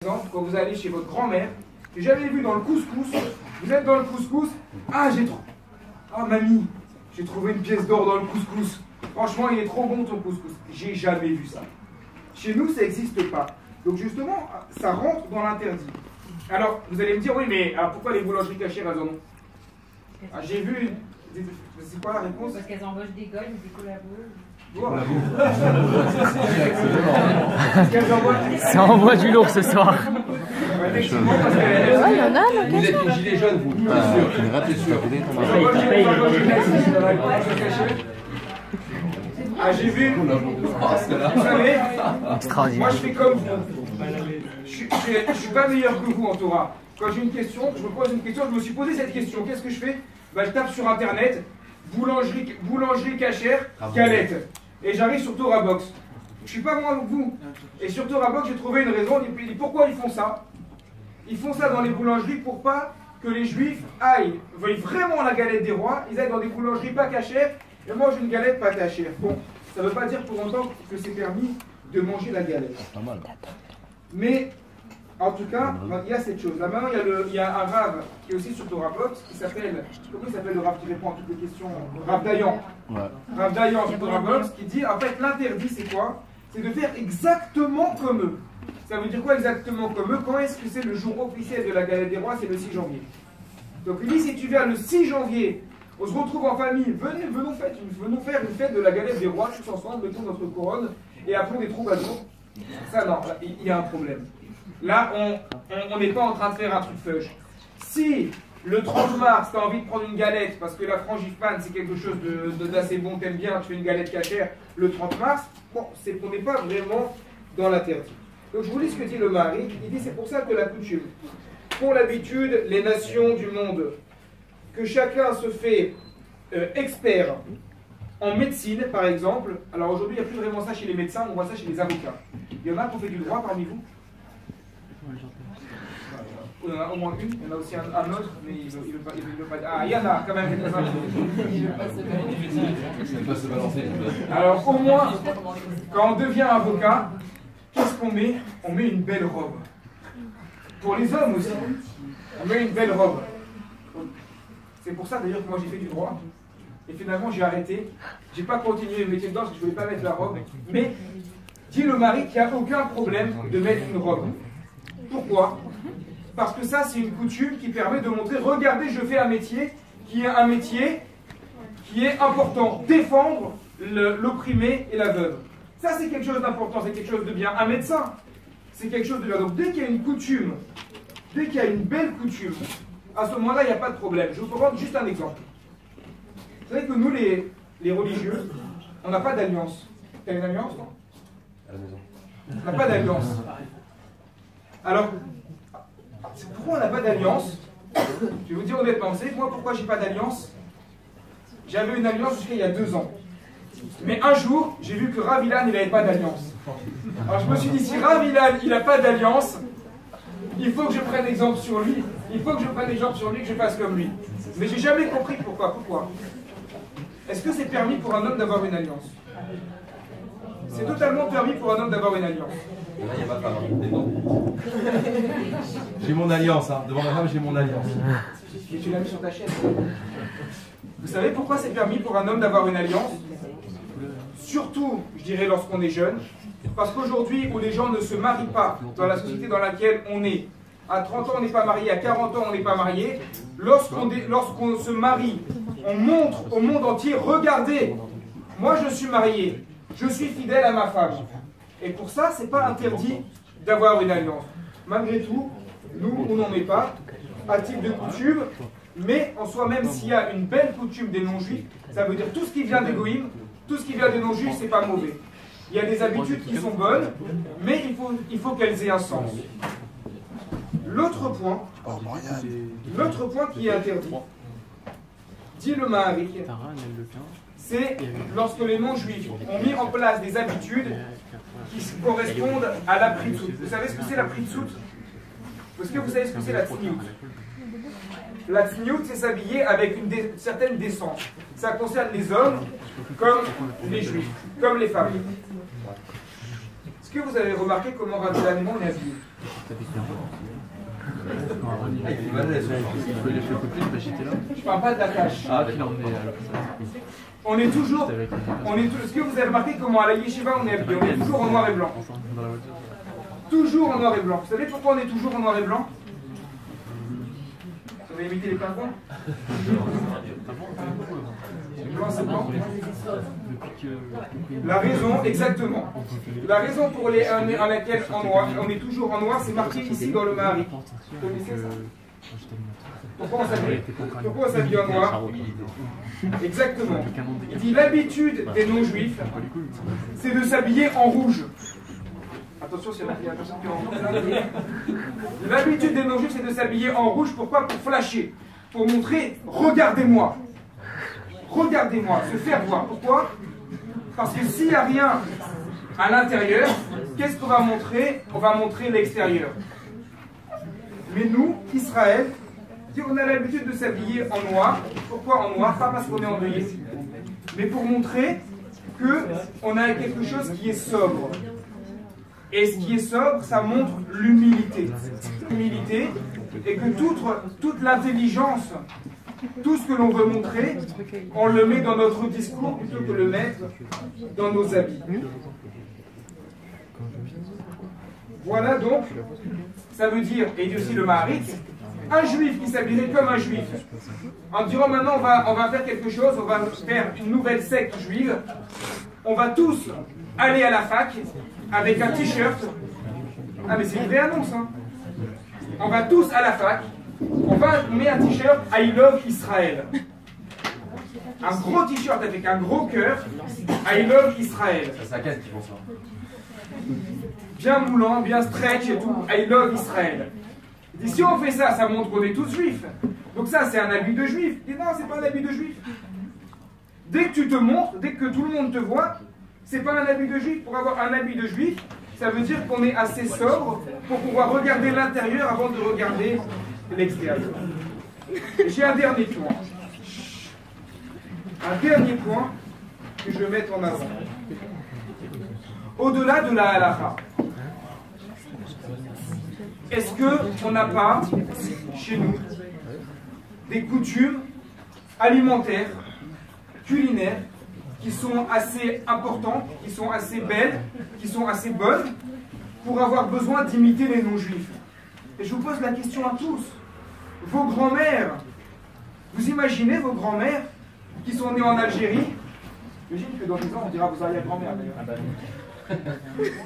exemple, quand vous allez chez votre grand-mère, que j'avais vu dans le couscous, vous êtes dans le couscous, ah mamie, j'ai trouvé une pièce d'or dans le couscous. Franchement, il est trop bon ton couscous. J'ai jamais vu ça. Chez nous, ça n'existe pas. Donc justement, ça rentre dans l'interdit. Alors, vous allez me dire, oui, mais alors pourquoi les boulangeries cachères, elles en ont? J'ai vu... C'est quoi la réponse? Parce qu'elles embauchent des gars, des collaborateurs. Ça envoie du lourd ce soir. Il y en a, vous êtes une gilet jaune, vous. T'es sûr. Ah, j'ai vu. Vous savez, moi je fais comme vous. Je suis pas meilleur que vous en Torah. Quand j'ai une question, je me pose une question, je me suis posé cette question. Qu'est-ce que je fais? Je tape sur internet, boulangerie cachère, galette. Et j'arrive sur Torah Box. Je suis pas moins que vous. Et sur Torah Box, j'ai trouvé une raison. Pourquoi ils font ça? Ils font ça dans les boulangeries pour pas que les juifs veuillent vraiment la galette des rois. Ils aillent dans des boulangeries pas cachères et mangent une galette pas cachère. Bon, ça ne veut pas dire pour autant que c'est permis de manger la galette. Mais, en tout cas, il y a cette chose. Là maintenant, il y a un rave qui est aussi sur Torah Box qui s'appelle, comment il s'appelle le rave qui répond à toutes les questions? Rav Dayan. Rav Dayan sur Torah Box qui dit, en fait, l'interdit c'est quoi? C'est de faire exactement comme eux. Ça veut dire quoi exactement comme eux? Quand est-ce que c'est le jour officiel de la galette des rois? C'est le 6 janvier. Donc il dit, si tu viens le 6 janvier, on se retrouve en famille, venons faire une fête de la galette des rois, tous ensemble, mettons notre couronne et appelons des troubadours. Ça non, il y a un problème. Là, on n'est pas en train de faire un truc fudge. Si le 30 mars, tu as envie de prendre une galette, parce que la frangipane, c'est quelque chose d'assez bon, t'aimes bien, tu fais une galette cachère le 30 mars, bon, on n'est pas vraiment dans l'interdit. Donc je vous lis ce que dit le mari. Il dit c'est pour ça que la coutume, pour l'habitude, les nations du monde, que chacun se fait expert en médecine, par exemple. Alors aujourd'hui, il n'y a plus vraiment ça chez les médecins, on voit ça chez les avocats. Il y en a qui ont fait du droit parmi vous? Il y en a au moins une, il y en a aussi un autre, mais il ne veut pas. Ah, il y en a quand même. Il veut pas se balancer. Alors au moins, quand on devient avocat, qu'est-ce qu'on met? On met une belle robe. Pour les hommes aussi, on met une belle robe. C'est pour ça d'ailleurs que moi j'ai fait du droit. Et finalement j'ai arrêté. J'ai pas continué le métier dedans parce que je voulais pas mettre la robe. Mais dit le mari qu'il n'y a aucun problème de mettre une robe. Pourquoi? Parce que ça c'est une coutume qui permet de montrer, regardez, je fais un métier qui est important. Défendre l'opprimé et la veuve. Ça c'est quelque chose d'important, c'est quelque chose de bien. Un médecin, c'est quelque chose de bien. Donc dès qu'il y a une coutume, dès qu'il y a une belle coutume, à ce moment-là, il n'y a pas de problème. Je vais vous prendre juste un exemple. Vous savez que nous, les religieux, on n'a pas d'alliance. Tu as une alliance, non? À la maison. On n'a pas d'alliance. Alors, pourquoi on n'a pas d'alliance? Je vais vous dire honnêtement, vous savez moi pourquoi j'ai pas d'alliance? J'avais une alliance jusqu'à il y a 2 ans. Mais un jour, j'ai vu que Rav Ilan, il n'avait pas d'alliance. Alors je me suis dit, si Rav Ilan, il n'a pas d'alliance, il faut que je prenne exemple sur lui. Il faut que je prenne exemple sur lui, que je fasse comme lui. Mais j'ai jamais compris pourquoi. Pourquoi? Est-ce que c'est permis pour un homme d'avoir une alliance? C'est totalement permis pour un homme d'avoir une alliance. Là, il n'y a pas de femme. J'ai mon alliance, hein. Devant ma femme, j'ai mon alliance. Et tu l'as mis sur ta chaîne. Vous savez pourquoi c'est permis pour un homme d'avoir une alliance? Surtout, je dirais, lorsqu'on est jeune. Parce qu'aujourd'hui, où les gens ne se marient pas dans la société dans laquelle on est, à 30 ans on n'est pas marié, à 40 ans on n'est pas marié, lorsqu'on se marie, on montre au monde entier, regardez, moi je suis marié, je suis fidèle à ma femme. Et pour ça, c'est pas interdit d'avoir une alliance. Malgré tout, nous, on n'en met pas, à titre de coutume, mais en soi, même s'il y a une belle coutume des non-juifs, ça veut dire tout ce qui vient des goïms, tout ce qui vient des non-juifs, c'est pas mauvais. Il y a des habitudes qui sont bonnes, mais il faut qu'elles aient un sens. L'autre point qui est interdit, dit le Maharik, c'est lorsque les non-juifs ont mis en place des habitudes qui correspondent à la pritzout. Vous savez ce que c'est la pritzout? Est-ce que vous savez ce que c'est la tsniout? La tsniout, c'est s'habiller avec une certaine décence. Ça concerne les hommes comme les juifs, comme les femmes. Est-ce que vous avez remarqué comment Rabbi Ilan est habillé? Je parle pas de la tâche. On est toujours. Est-ce que vous avez remarqué comment à la yeshiva on est habillé? On est toujours en noir et blanc. Toujours en noir et blanc. Vous savez pourquoi on est toujours en noir et blanc? Vous avez imité les pingouins? Blanc, c'est blanc. La raison, exactement. La raison pour laquelle on est toujours en noir, c'est marqué ici dans le Mahari. Vous connaissez ça? Pourquoi on s'habille en noir? Exactement. Il dit l'habitude des non-juifs, c'est de s'habiller en rouge. Attention, c'est la personne qui est en rouge. L'habitude des non-juifs, c'est de s'habiller en rouge. Pourquoi? Pour flasher. Pour montrer, regardez-moi. Regardez-moi, se faire voir. Pourquoi? Parce que s'il n'y a rien à l'intérieur, qu'est-ce qu'on va montrer? On va montrer l'extérieur. Mais nous, Israël, on a l'habitude de s'habiller en noir. Pourquoi en noir? Pas parce qu'on est endeuillé, mais pour montrer qu'on a quelque chose qui est sobre. Et ce qui est sobre, ça montre l'humilité. L'humilité, et que toute l'intelligence, tout ce que l'on veut montrer, on le met dans notre discours plutôt que le mettre dans nos habits. Voilà donc, ça veut dire, et il dit aussi le Maharitz, un juif qui s'habillerait comme un juif, en disant maintenant on va faire quelque chose, on va faire une nouvelle secte juive, on va tous aller à la fac avec un t-shirt. Ah mais c'est une vraie annonce, hein. On va tous à la fac, on va mettre un t-shirt I love Israël. Un gros t-shirt avec un gros cœur, I love Israël. C'est la quête qui font ça. Bien moulant, bien stretch et tout, I love Israël. Il dit si on fait ça, ça montre qu'on est tous juifs. Donc ça c'est un habit de juif. Il dit non, c'est pas un habit de juif. Dès que tu te montres, dès que tout le monde te voit, c'est pas un habit de juif. Pour avoir un habit de juif, ça veut dire qu'on est assez sobre pour pouvoir regarder l'intérieur avant de regarder l'extérieur. J'ai un dernier point. Un dernier point que je vais mettre en avant. Au-delà de la halakha, est-ce qu'on n'a pas, chez nous, des coutumes alimentaires, culinaires, qui sont assez importantes, qui sont assez belles, qui sont assez bonnes, pour avoir besoin d'imiter les non-juifs? Et je vous pose la question à tous. Vos grands-mères, vous imaginez vos grands-mères qui sont nées en Algérie? J'imagine que dans 10 ans, on dira vos arrière-grand-mères d'ailleurs.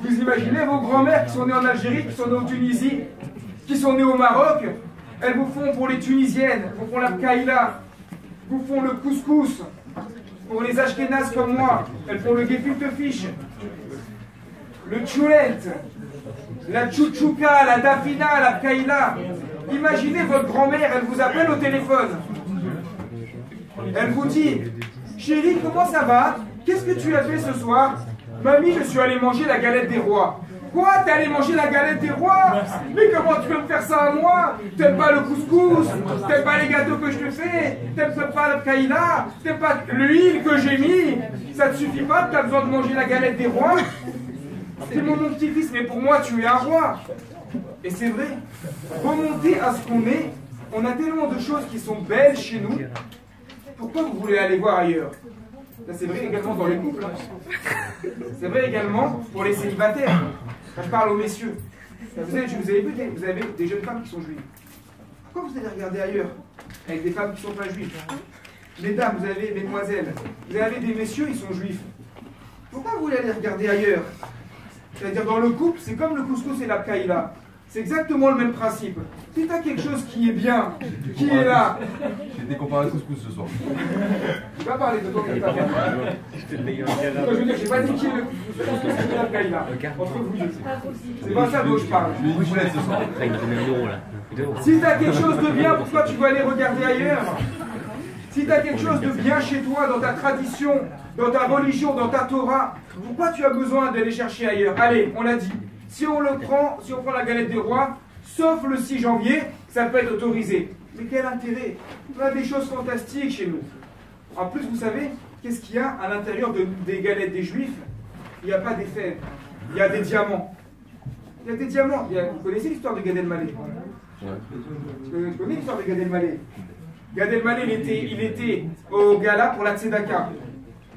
Vous imaginez vos grands-mères qui sont nées en Algérie, qui sont nées en Tunisie, qui sont nées au Maroc, elles vous font pour les Tunisiennes, vous font la kaïla, vous font le couscous. Pour les Ashkénazes comme moi, elles font le gefilte fish, le tchoulet, la tchouchouka, la dafina, la kaïla. Imaginez votre grand-mère, elle vous appelle au téléphone. Elle vous dit, chérie, comment ça va? Qu'est-ce que tu as fait ce soir? Mamie, je suis allé manger la galette des rois. Quoi? T'es allé manger la galette des rois? Mais comment tu peux me faire ça à moi? T'aimes pas le couscous? T'aimes pas les gâteaux que je te fais? T'aimes pas la kaïla? T'aimes pas l'huile que j'ai mis? Ça te suffit pas? T'as besoin de manger la galette des rois? C'est mon petit-fils, mais pour moi tu es un roi. Et c'est vrai, remonter à ce qu'on est, on a tellement de choses qui sont belles chez nous. Pourquoi vous voulez aller voir ailleurs? C'est vrai également dans les couples. C'est vrai également pour les célibataires. Quand je parle aux messieurs. Vous avez des jeunes femmes qui sont juives. Pourquoi vous allez regarder ailleurs avec des femmes qui ne sont pas juives? Mesdames, vous avez, mesdemoiselles, vous avez des messieurs, ils sont juifs. Pourquoi vous voulez aller regarder ailleurs? C'est-à-dire dans le couple, c'est comme le couscous et la kaïla. C'est exactement le même principe. Si tu as quelque chose qui est bien, qui est là... J'ai été comparé à couscous ce soir. Je ne vais pas parler de toi qui n'est pas bien. Je veux dire, je n'ai pas dit qui est le couscous et la kaïla. Entre vous deux. C'est pas ça dont je parle. Je vais une boulette ce soir. Si tu as quelque chose de bien, pourquoi tu vas aller regarder ailleurs? Si tu as quelque chose de bien chez toi, dans ta tradition, dans ta religion, dans ta Torah, pourquoi tu as besoin d'aller chercher ailleurs? Allez, on l'a dit. Si on prend la galette des rois, sauf le 6 janvier, ça peut être autorisé. Mais quel intérêt? On a des choses fantastiques chez nous. En plus, vous savez, qu'est-ce qu'il y a à l'intérieur des galettes des Juifs? Il n'y a pas des fèves, il y a des diamants. Il y a des diamants. Vous connaissez l'histoire de Gad Elmaleh? Tu connais l'histoire de Gad Elmaleh? Gad Elmaleh, il était au gala pour la Tzedaka.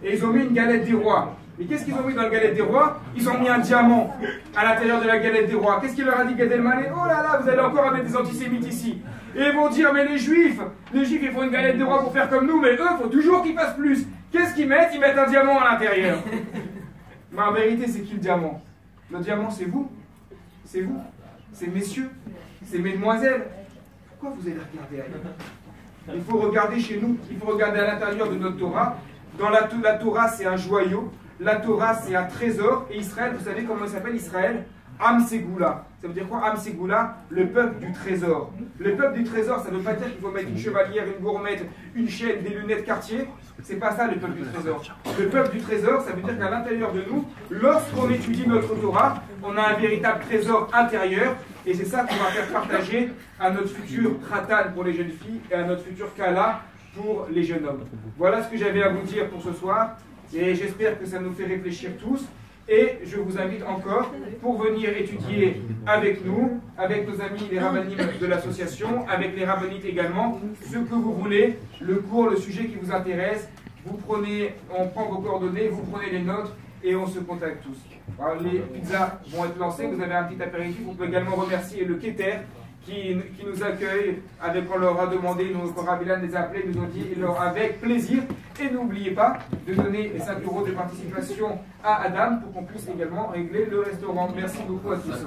Et ils ont mis une galette des rois. Mais qu'est-ce qu'ils ont mis dans la galette des rois? Ils ont mis un diamant à l'intérieur de la galette des rois. Qu'est-ce qu'il leur a dit Gad Elmaleh? Oh là là, vous allez encore avec des antisémites ici. Et ils vont dire, mais les juifs, ils font une galette des rois pour faire comme nous, mais eux, il faut toujours qu'ils fassent plus. Qu'est-ce qu'ils mettent? Ils mettent un diamant à l'intérieur. Mais en vérité, c'est qui le diamant? Le diamant, c'est vous. C'est vous. C'est messieurs. C'est mesdemoiselles. Pourquoi vous allez regarder ailleurs? Il faut regarder chez nous. Il faut regarder à l'intérieur de notre Torah. Dans la Torah, c'est un joyau. La Torah, c'est un trésor. Et Israël, vous savez comment il s'appelle Israël? Am Segula. Ça veut dire quoi Am Segula? Le peuple du trésor. Le peuple du trésor, ça ne veut pas dire qu'il faut mettre une chevalière, une gourmette, une chaîne, des lunettes Cartier. C'est pas ça le peuple du trésor. Le peuple du trésor, ça veut dire qu'à l'intérieur de nous, lorsqu'on étudie notre Torah, on a un véritable trésor intérieur. Et c'est ça qu'on va faire partager à notre futur Khatan pour les jeunes filles et à notre futur Kala pour les jeunes hommes. Voilà ce que j'avais à vous dire pour ce soir. Et j'espère que ça nous fait réfléchir tous. Et je vous invite encore pour venir étudier avec nous, avec nos amis les rabbinimes de l'association, avec les rabbinites également, ce que vous voulez, le cours, le sujet qui vous intéresse. Vous prenez, on prend vos coordonnées, vous prenez les notes et on se contacte tous. Alors, les pizzas vont être lancées, vous avez un petit apéritif. On peut également remercier le Keter qui nous accueille, on leur a demandé, nos rabbins les a appelés, nous ont dit avec plaisir. Et n'oubliez pas de donner les 5 € de participation à Adam pour qu'on puisse également régler le restaurant. Merci beaucoup à tous.